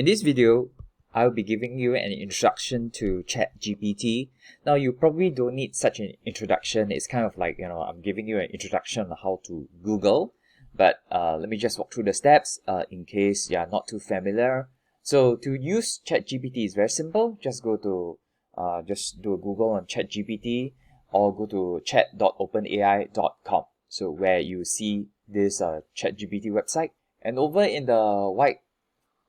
In this video, I'll be giving you an introduction to ChatGPT. Now, you probably don't need such an introduction. It's kind of like, I'm giving you an introduction on how to Google. But let me just walk through the steps in case you're not too familiar. So to use ChatGPT is very simple. Just go to, just do a Google on ChatGPT or go to chat.openai.com. So where you see this ChatGPT website. And over in the white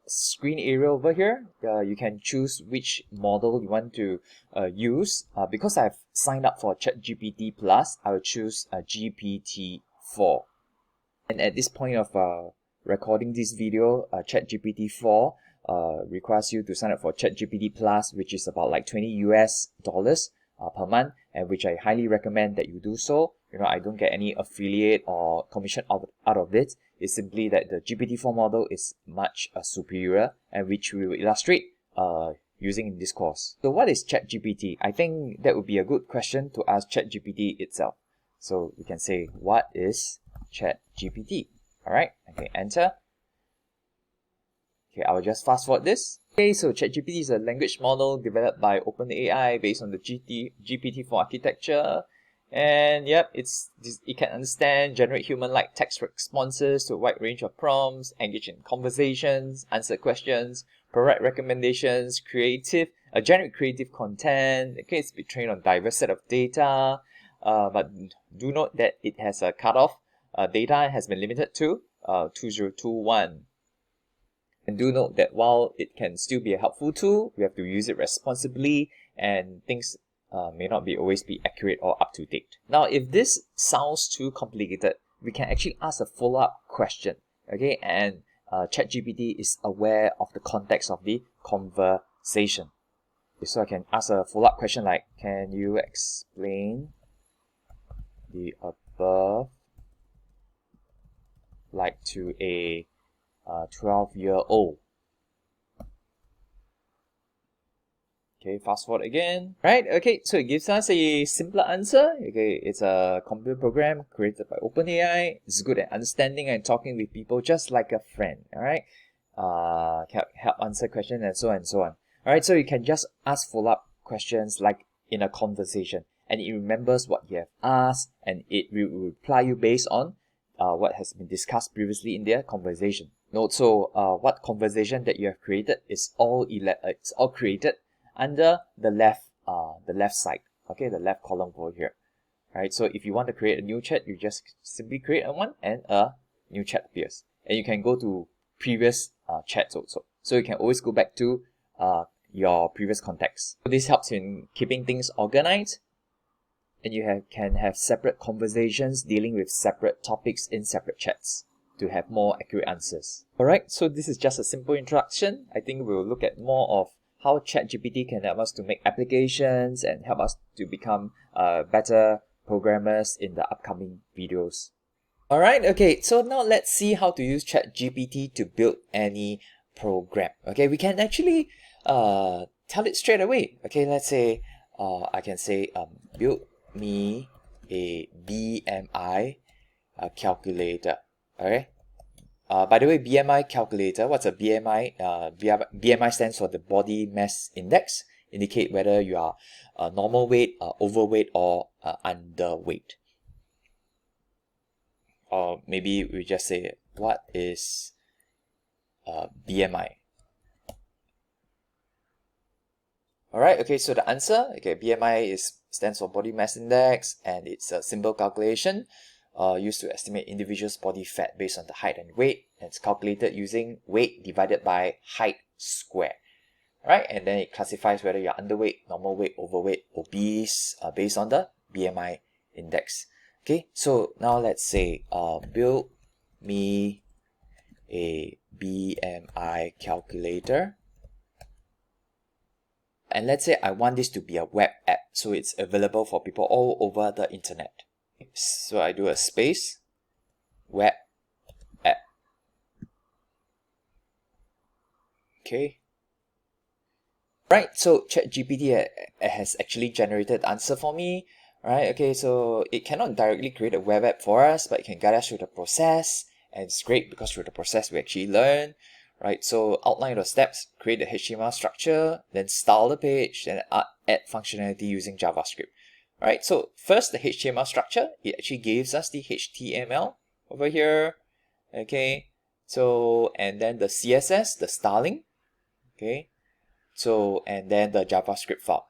screen area over here, you can choose which model you want to use. Because I've signed up for ChatGPT Plus, I will choose GPT-4. And at this point of recording this video, ChatGPT-4 requires you to sign up for ChatGPT Plus, which is about like $20 per month, and which I highly recommend that you do so. I don't get any affiliate or commission out of it. It's simply that the GPT-4 model is much superior, and which we will illustrate using in this course. So what is ChatGPT? I think that would be a good question to ask ChatGPT itself. So we can say, what is ChatGPT? Alright, okay, enter. Okay, I'll just fast forward this. Okay, so ChatGPT is a language model developed by OpenAI based on the GPT-4 architecture. And yep, it can understand, generate human-like text responses to a wide range of prompts, engage in conversations, answer questions, provide recommendations, generate creative content. Okay, it's been trained on a diverse set of data, but do note that it has a cutoff. Data has been limited to 2021. And do note that while it can still be a helpful tool, we have to use it responsibly, and things may not always be accurate or up to date. Now, if this sounds too complicated, we can actually ask a follow-up question. Okay, and ChatGPT is aware of the context of the conversation. Okay, so I can ask a follow-up question like, can you explain the above like to a 12-year-old? Okay, fast forward again. Right, okay, so it gives us a simpler answer. Okay, it's a computer program created by OpenAI. It's good at understanding and talking with people just like a friend. Alright, help answer questions and so on and so on. Alright, so you can just ask follow-up questions like in a conversation, and it remembers what you have asked, and it will reply you based on what has been discussed previously in their conversation. Note, so what conversation that you have created is it's all created under the left side, okay, the left column over here. Alright, so if you want to create a new chat, you just simply create one and a new chat appears. And you can go to previous chats also. So you can always go back to your previous context. So this helps in keeping things organized, and you can have separate conversations dealing with separate topics in separate chats to have more accurate answers. Alright, so this is just a simple introduction. I think we'll look at more of how ChatGPT can help us to make applications and help us to become better programmers in the upcoming videos. Alright, okay, so now let's see how to use ChatGPT to build any program. Okay, we can actually tell it straight away. Okay, let's say I can say build me a BMI calculator. Alright. By the way, BMI calculator, what's a BMI? BMI stands for the body mass index, indicate whether you are normal weight, overweight, or underweight. Or maybe we just say, what is BMI? Alright, okay, so the answer, okay, BMI stands for body mass index, and it's a simple calculation used to estimate individuals' body fat based on the height and weight. And it's calculated using weight divided by height square. Alright, and then it classifies whether you're underweight, normal weight, overweight, obese, based on the BMI index. Okay, so now let's say build me a BMI calculator. And let's say I want this to be a web app, so it's available for people all over the internet. So I do a space, web app. Okay. Right, so ChatGPT has actually generated the answer for me. Right, okay, so it cannot directly create a web app for us, but it can guide us through the process. And it's great because through the process we actually learn. right? So outline the steps, create the HTML structure, then style the page, then add functionality using JavaScript. All right, so first the HTML structure, it actually gives us the HTML over here, okay? So, and then the CSS, the styling, okay? So, and then the JavaScript file.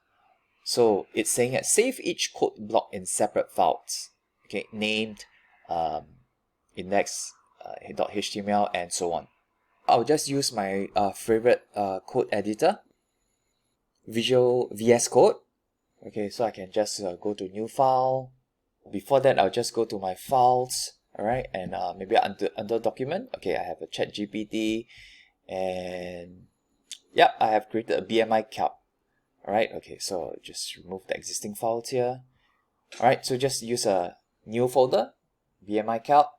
So it's saying that save each code block in separate files, okay, named index.html and so on. I'll just use my favorite code editor, Visual VS Code. Okay, so I can just go to new file. Before that, I'll just go to my files, all right, and maybe under document. Okay, I have a ChatGPT, and yeah, I have created a BMI calc. All right, okay, so just remove the existing files here. All right, so just use a new folder, BMI calc.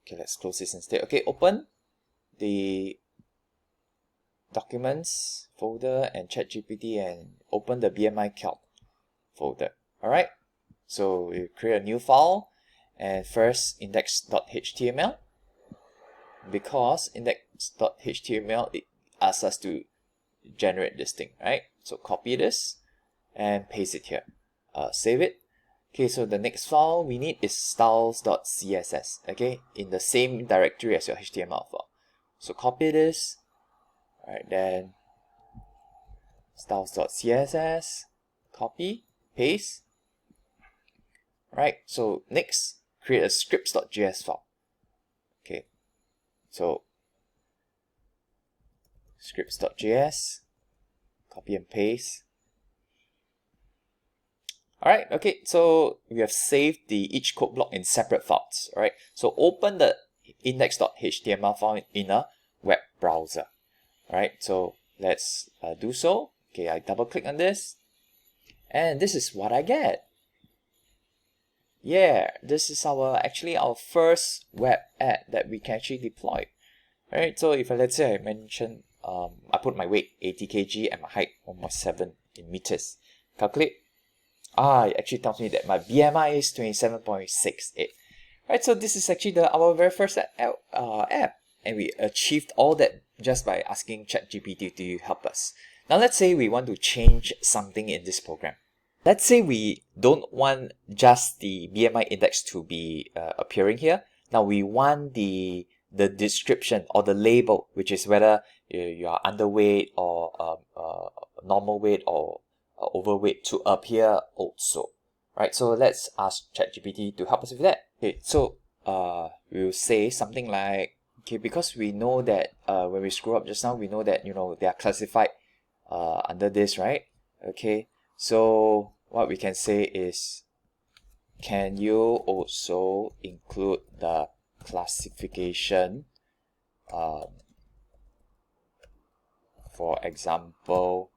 Okay, let's close this instead. Okay, open the documents folder and ChatGPT and open the BMI calc folder. All right, so we create a new file, and first index.html, because index.html it asks us to generate this thing, right? So copy this and paste it here. Save it. Okay, so the next file we need is styles.css, okay, in the same directory as your HTML file. So copy this, alright, then styles.css, copy, paste. Alright, so next, create a scripts.js file. Okay, so scripts.js, copy and paste. Alright, okay, so we have saved each code block in separate files. Alright, so open the index.html file in a web browser. Alright, so let's do so. Okay, I double click on this, and this is what I get. Yeah, this is actually our first web ad that we can actually deploy. Alright, so if let's say I mention I put my weight 80 kg and my height 1.7 in meters. Calculate. It actually tells me that my BMI is 27.68. Right, so this is actually our very first app, and we achieved all that just by asking ChatGPT to help us. Now let's say we want to change something in this program. Let's say we don't want just the BMI index to be appearing here. Now we want the description or the label, which is whether you are underweight or normal weight or overweight, to appear also. Right, so let's ask ChatGPT to help us with that. Okay, so we'll say something like, okay, because we know that when we screw up just now, we know that they are classified under this, right? Okay, so what we can say is, can you also include the classification, for example,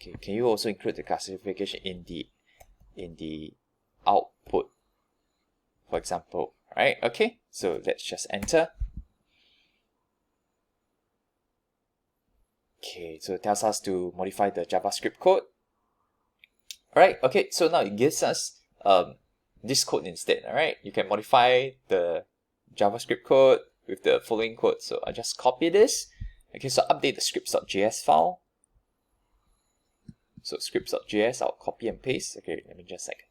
okay, can you also include the classification in the output, for example, right? Okay, so let's just enter. Okay, so it tells us to modify the JavaScript code. Alright, okay, so now it gives us this code instead. Alright, you can modify the JavaScript code with the following code. So I just copy this. Okay, so update the scripts.js file. So scripts.js, I'll copy and paste. Okay, let me just a second.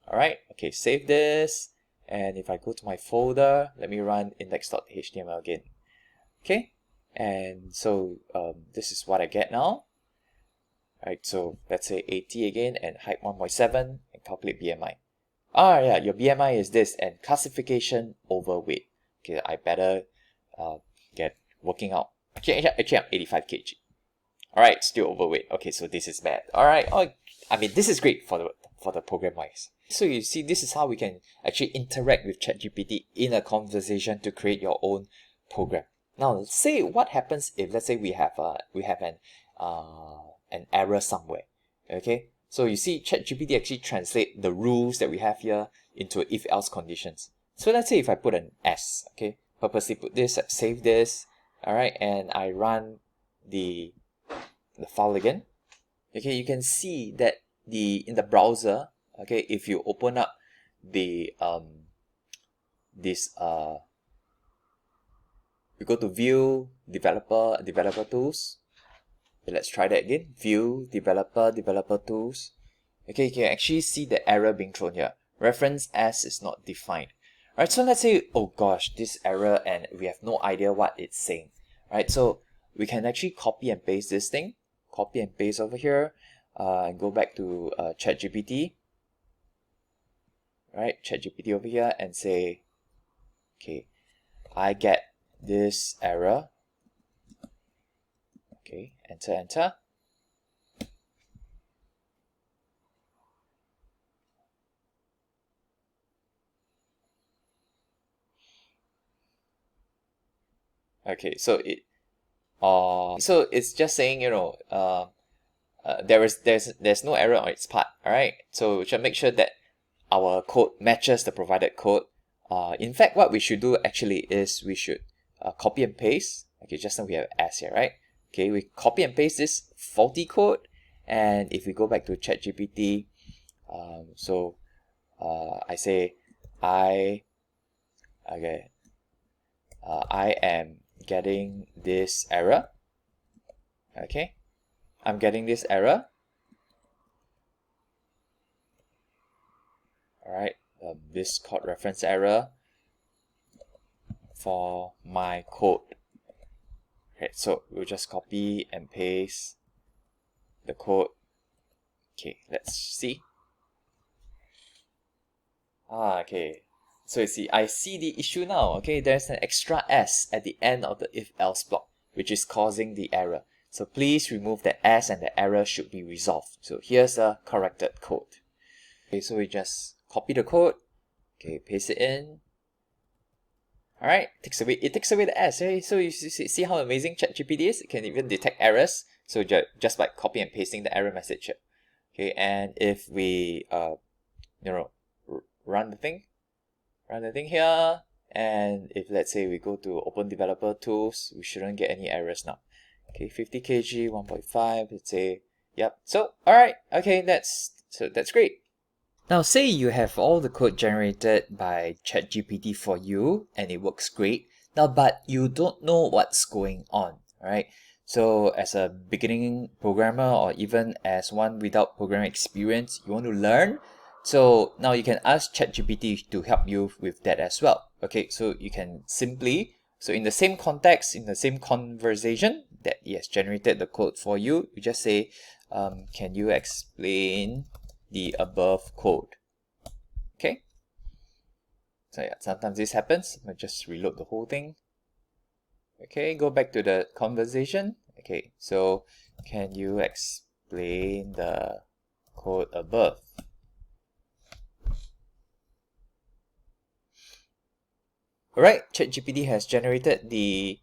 Alright, okay, save this. And if I go to my folder, let me run index.html again. Okay, and so this is what I get now. Right, so let's say 80 again and height 1.7 and calculate BMI. Yeah, your BMI is this and classification overweight. Okay, I better get working out. Actually, I'm 85 kg. Alright, still overweight. Okay, so this is bad. Alright, I mean, this is great for the program wise. So you see, this is how we can actually interact with ChatGPT in a conversation to create your own program. Now, let's say what happens if, let's say, we have an error somewhere. Okay, so you see, ChatGPT actually translate the rules that we have here into if-else conditions. So let's say if I put an S, okay, purposely put this, save this, all right, and I run the file again. Okay, you can see that in the browser, okay, if you open up the we go to view developer tools. Okay, let's try that again. View developer tools. Okay, you can actually see the error being thrown here. Reference as is not defined. Alright, so let's say, oh gosh, this error, and we have no idea what it's saying. Right, so we can actually copy and paste this thing. Copy and paste over here. And go back to ChatGPT. Right, ChatGPT over here and say, okay, I get this error. Okay, enter. Okay, so it's just saying, you know, there's no error on its part. All right, so we should make sure that our code matches the provided code. In fact, what we should do actually is we should copy and paste. Okay, just now we have S here, right? Okay, we copy and paste this faulty code, and if we go back to ChatGPT, I say I am getting this error. Okay, I'm getting this error. All right, this code reference error for my code. Okay, so we'll just copy and paste the code. Okay, let's see. Okay. So you see, I see the issue now. Okay, there's an extra S at the end of the if-else block, which is causing the error. So please remove the S and the error should be resolved. So here's the corrected code. Okay, so we just copy the code. Okay, paste it in. Alright, it takes away the S. Okay? So you see how amazing ChatGPT is? It can even detect errors. So just by copy and pasting the error message here. Okay, and if we run the thing here, and if let's say we go to open developer tools, we shouldn't get any errors now. Okay, 50 kg, 1.5, let's say, yep. So alright, okay, that's great. Now say you have all the code generated by ChatGPT for you and it works great. Now but you don't know what's going on, right? So as a beginning programmer or even as one without programming experience, you want to learn. So now you can ask ChatGPT to help you with that as well. Okay, so you can simply, so in the same context, in the same conversation that it has generated the code for you, you just say, can you explain the above code? Okay. So yeah, sometimes this happens. I'll just reload the whole thing. Okay, go back to the conversation. Okay, so can you explain the code above? Alright, ChatGPT has generated the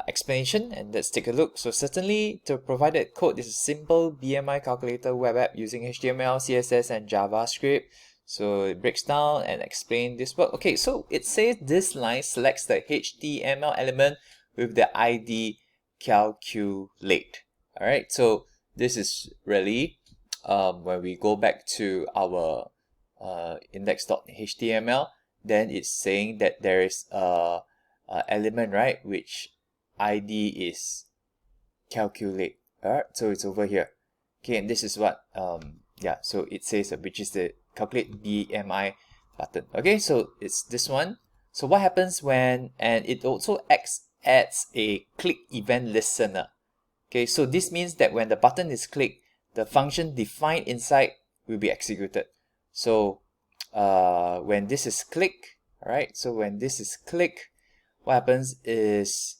explanation, and let's take a look. So certainly the provided code is a simple BMI calculator web app using HTML, CSS, and JavaScript. So it breaks down and explains this work. Okay, so it says this line selects the HTML element with the ID calculate. Alright, so this is really when we go back to our index.html, then it's saying that there is a element, right, which ID is calculate. Alright, so it's over here. Okay, and this is what so it says which is the calculate BMI button. Okay, so it's this one. So what happens when, and it also adds a click event listener. Okay, so this means that when the button is clicked, the function defined inside will be executed. So when this is clicked, all right, so when this is clicked, what happens is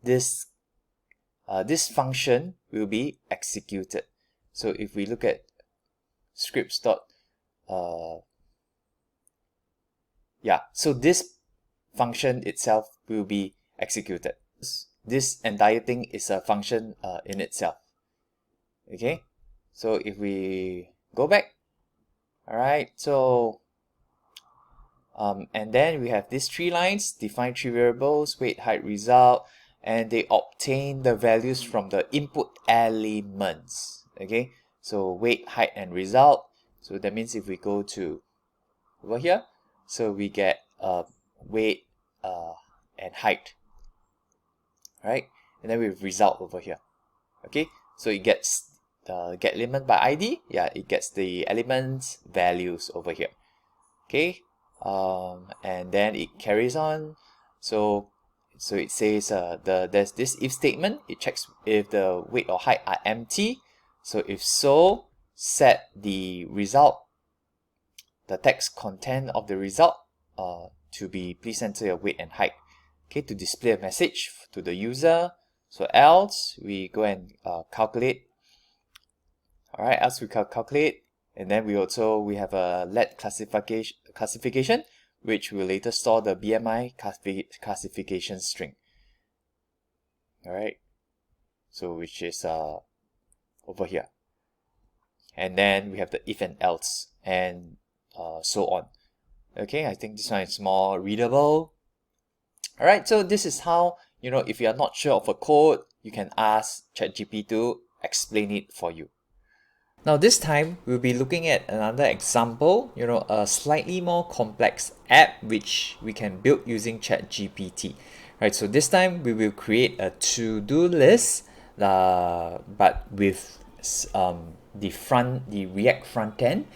this function will be executed. So if we look at scripts so this function itself will be executed. This entire thing is a function in itself. Okay, so if we go back, all right, so and then we have these three lines: define three variables, weight, height, result, and they obtain the values from the input elements. Okay, So weight, height, and result. So that means if we go to over here, so we get weight and height, right? And then we have result over here. Okay, so it gets the get element by ID. Yeah, it gets the elements values over here. Okay, and then it carries on. So it says there's this if statement. It checks if the weight or height are empty. So if so, set the result, the text content of the result to be please enter your weight and height. Okay, to display a message to the user. So else we go and calculate. All right, else we calculate, and then we have a let classification, which will later store the BMI classification string. All right, so which is over here, and then we have the if and else, and so on. Okay, I think this one is more readable. All right, so this is how, if you are not sure of a code, you can ask ChatGPT to explain it for you. Now this time, we'll be looking at another example, a slightly more complex app which we can build using ChatGPT. Right, so this time we will create a to-do list, but with the React front end,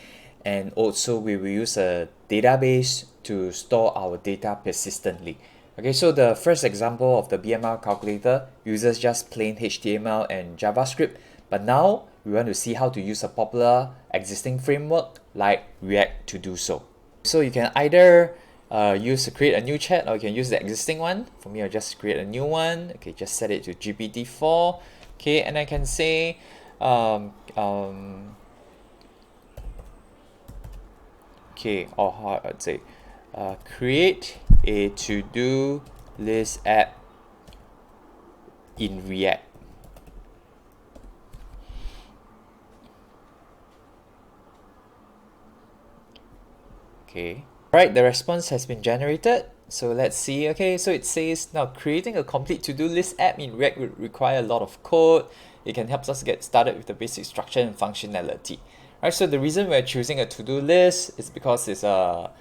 and also we will use a database to store our data persistently. Okay, so the first example of the BMR calculator uses just plain HTML and JavaScript, but now we want to see how to use a popular existing framework like React to do so. So you can either create a new chat, or you can use the existing one. For me, I'll just create a new one. Okay, just set it to GPT-4. Okay, and I can say okay, or how I'd say create a to-do list app in React. Okay, right, the response has been generated. So let's see. Okay, so it says now creating a complete to-do list app in React would require a lot of code. It can help us get started with the basic structure and functionality. Right, so the reason we're choosing a to-do list is because it's a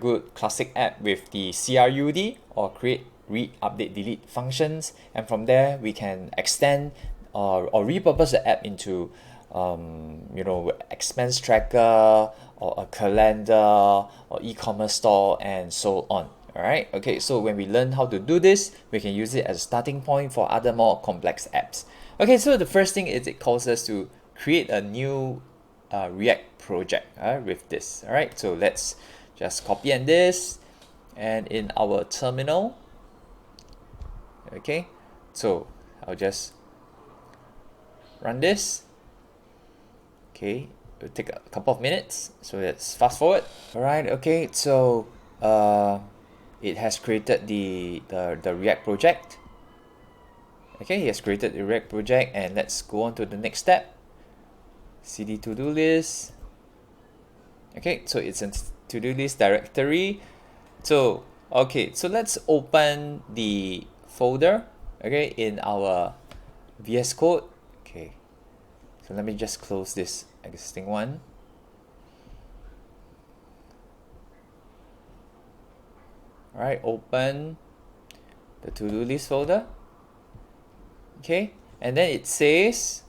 good classic app with the CRUD, or create, read, update, delete functions, and from there we can extend or repurpose the app into expense tracker, or a calendar, or e-commerce store, and so on. All right, okay, so when we learn how to do this, we can use it as a starting point for other more complex apps. Okay, so the first thing is it calls us to create a new React project with this. All right, so let's just copy and this, and in our terminal. Okay, so I'll just run this. Okay, it'll take a couple of minutes, so let's fast forward. All right, okay, so it has created the React project. Okay, it has created the React project, and let's go on to the next step. cd to-do list. Okay, so it's in to-do list directory. So okay, so let's open the folder, okay, in our VS Code. Okay, so let me just close this existing one. All right, open the to-do list folder. Okay, and then it says,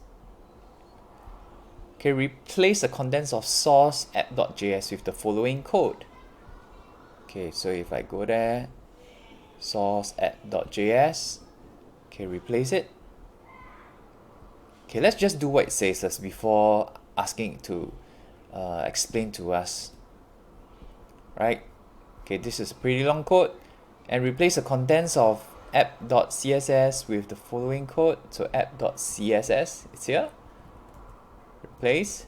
okay, replace the contents of source app.js with the following code. Okay, so if I go there, source app.js, okay, replace it. Okay, let's just do what it says first before asking it to explain to us. Right? Okay, this is pretty long code, and replace the contents of app.css with the following code. So app.css, it's here. Replace,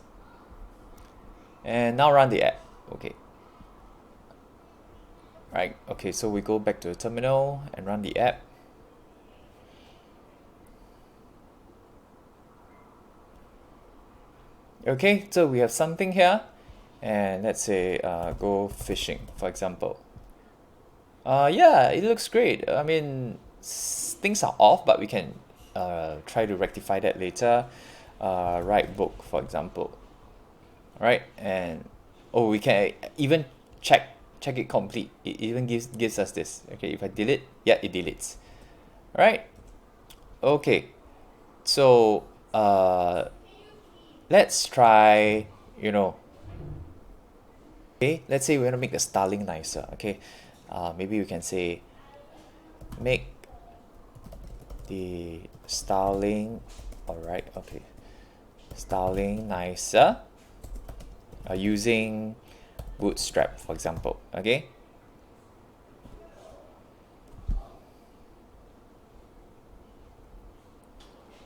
and now run the app. Okay. Right. Okay, so we go back to the terminal and run the app. Okay, so we have something here, and let's say go fishing, for example. Yeah, it looks great. I mean, things are off, but we can try to rectify that later. write book, for example. Right, and oh, we can even check it complete. It even gives us this. Okay, if I delete, yeah, it deletes. Right. Okay, so let's try, okay, let's say we want to make the styling nicer. Okay, maybe we can say make the styling, all right, okay, styling nicer, using Bootstrap, for example. Okay,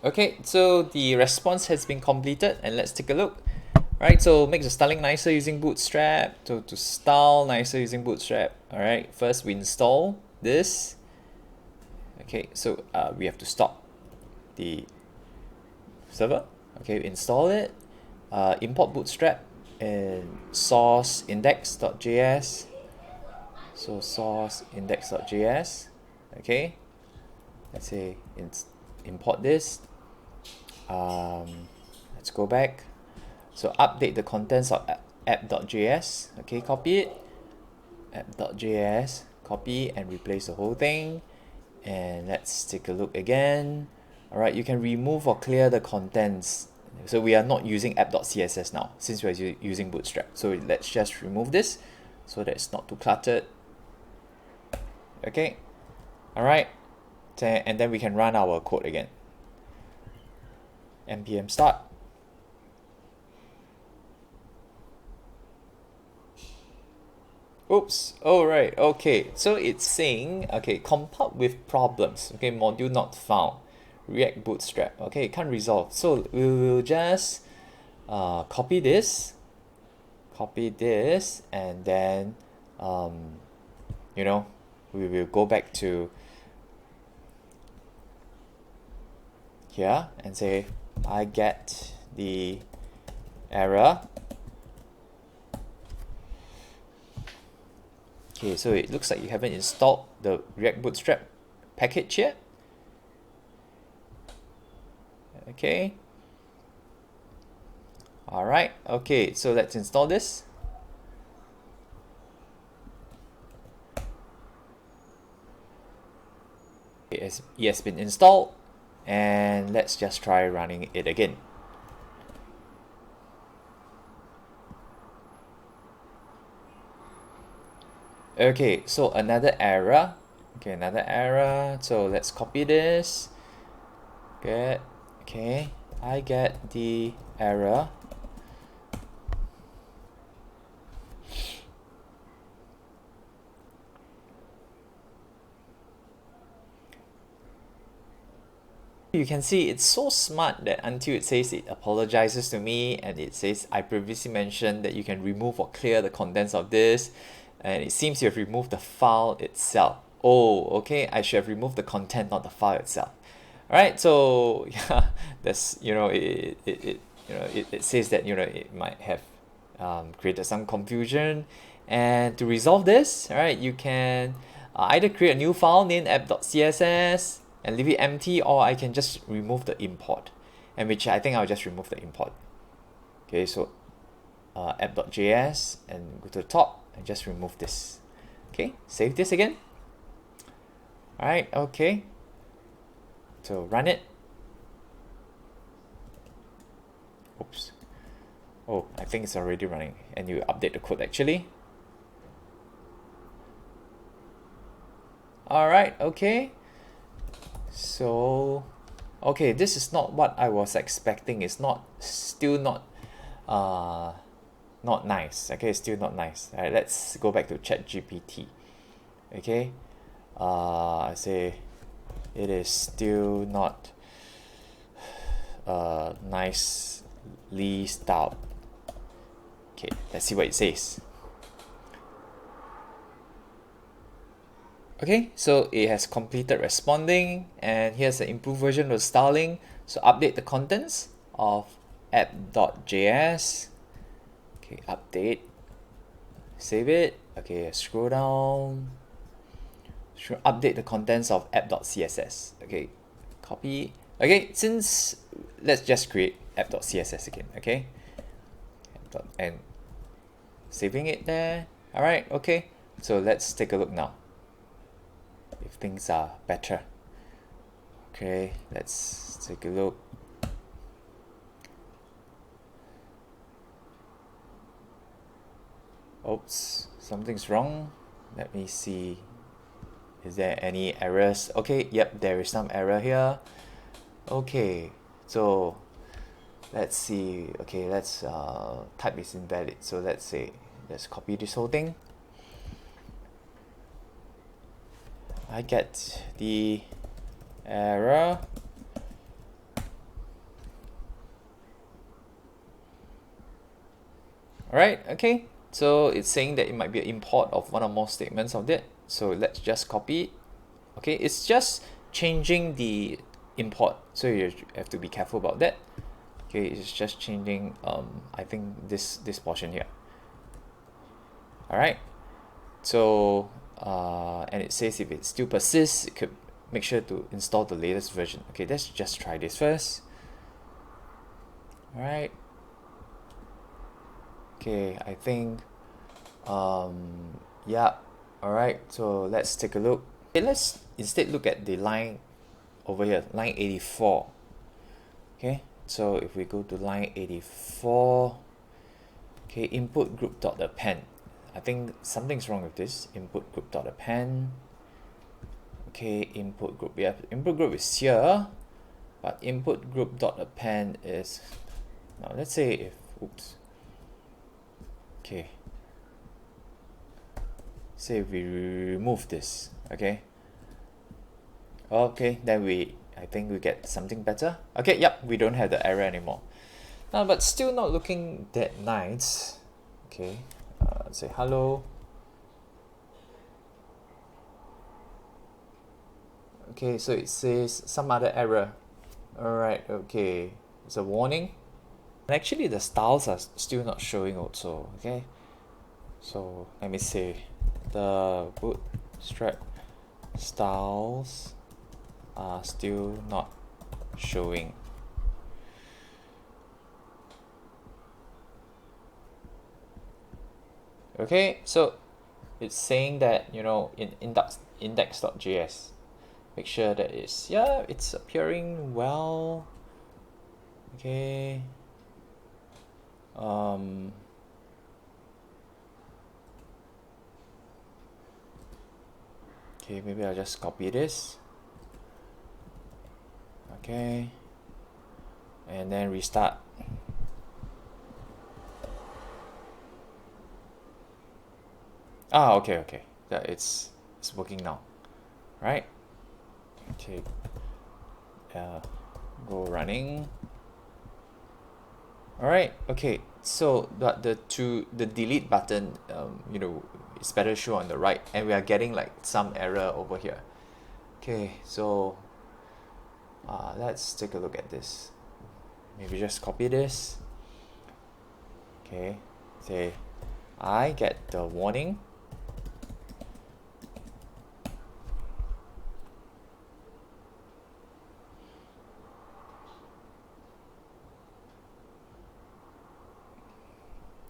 okay, so the response has been completed, and let's take a look. Right, so make the styling nicer using Bootstrap. To style nicer using Bootstrap. All right, first we install this. Okay, so we have to stop the server. Okay, install it. Import Bootstrap in source index.js. So source index.js. Okay, let's say import this. Let's go back. So update the contents of app.js. Okay, copy it. App.js, copy and replace the whole thing. And let's take a look again. All right, you can remove or clear the contents. So we are not using app.css now since we're using Bootstrap. So let's just remove this so that it's not too cluttered. Okay, all right, and then we can run our code again. npm start. Oops, all right, okay, so it's saying, okay, compiled with problems, okay, module not found, React Bootstrap, okay, can't resolve. So we will just copy this, and then, we will go back to here and say, I get the error. Okay, so it looks like you haven't installed the React Bootstrap package yet. Okay. All right. Okay, so let's install this. It has been installed, and let's just try running it again. Okay, so another error. Okay, another error. So let's copy this. Good. Okay, I get the error. You can see it's so smart that until it says it apologizes to me and it says I previously mentioned that you can remove or clear the contents of this, and it seems you have removed the file itself. Oh, okay, I should have removed the content, not the file itself. All right, so yeah, that's it says that it might have created some confusion, and to resolve this, all right, you can either create a new file named app.css and leave it empty, or I can just remove the import, and which I think I'll just remove the import. Okay, so app.js and go to the top and just remove this. Okay, save this again. All right, okay, so run it. Oops. Oh, I think it's already running, and you update the code actually. All right, okay. So, okay, this is not what I was expecting. It's still not nice. Okay, still not nice. All right, let's go back to ChatGPT. Okay, I say it is still not nicely styled. Okay, let's see what it says. Okay, so it has completed responding, and here's the improved version of styling. So update the contents of app.js. Okay, update. Save it. Okay, scroll down. Update the contents of app.css. Okay, copy. Okay, let's just create app.css again, okay? And saving it there. All right, okay. So let's take a look now if things are better. Okay, let's take a look. Oops, something's wrong. Let me see. Is there any errors? Okay, yep, there is some error here. Okay, so let's see. Okay, let's type is invalid. So let's copy this whole thing. I get the error. Alright, okay. So it's saying that it might be an import of one or more statements of that. So let's just copy it. Okay, it's just changing the import. So you have to be careful about that. Okay, it's just changing I think this portion here. Alright. So and it says if it still persists, it could make sure to install the latest version. Okay, let's just try this first. Alright. Okay, I think yeah. Alright, so let's take a look. Okay, let's instead look at the line over here, line 84. Okay, so if we go to line 84, okay, input group dot append. I think something's wrong with this. Input group dot append. Okay, input group. Yeah, input group is here, but input group dot append is now. Let's say if oops. Okay. Say if we remove this. Okay. Okay, then I think we get something better. Okay, yep, we don't have the error anymore. But still not looking that nice. Okay, say hello. Okay, so it says some other error. Alright, okay, it's a warning. And actually the styles are still not showing also, okay? So let me see. The bootstrap styles are still not showing. Okay, so it's saying that, you know, in index.js, make sure that it's appearing well. Okay. Okay, maybe I'll just copy this. Okay. And then restart. Okay. That it's working now. Right? Okay. Go running. Alright, okay. So the delete button, you know, it's better show on the right, and we are getting like some error over here. Okay, so let's take a look at this. Maybe just copy this. Okay, say I get the warning.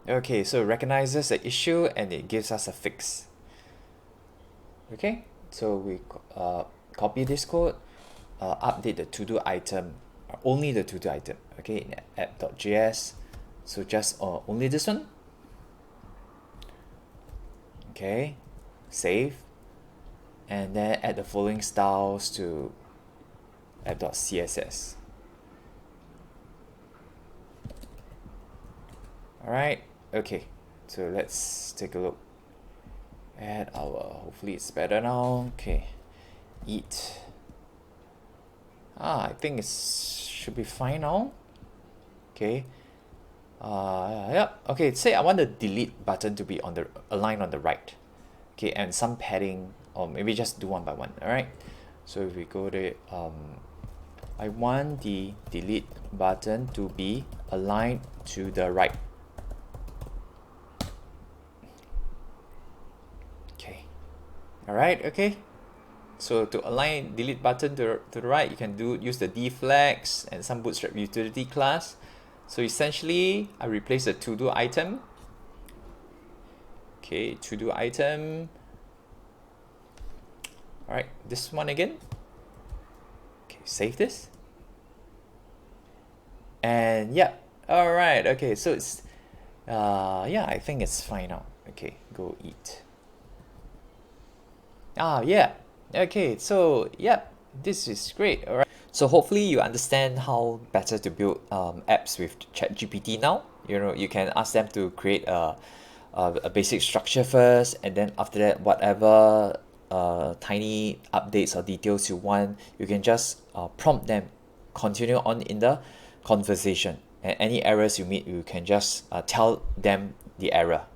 Okay, so it recognizes the issue and it gives us a fix. Okay, so we copy this code, update the to-do item, only the to-do item, okay, in app.js. So just only this one. Okay, save, and then add the following styles to app.css. Alright, okay, so let's take a look at our, hopefully it's better now. Okay, eat. I think it should be fine now. Okay. Yep. Okay, say I want the delete button to be on the aligned on the right. Okay, and some padding, or maybe just do one by one. Alright. So if we go to I want the delete button to be aligned to the right. Okay. Alright, okay. So to align delete button to the right, you can use the deflex and some bootstrap utility class. So essentially, I replace the to do item. Okay, to do item. All right, this one again. Okay, save this. And yeah, all right. Okay, so it's yeah, I think it's fine now. Okay, go eat. Yeah. Okay, so yeah, this is great. All right. So hopefully you understand how better to build apps with ChatGPT now. You know, you can ask them to create a basic structure first, and then after that, whatever tiny updates or details you want, you can just prompt them, continue on in the conversation. And any errors you meet, you can just tell them the error.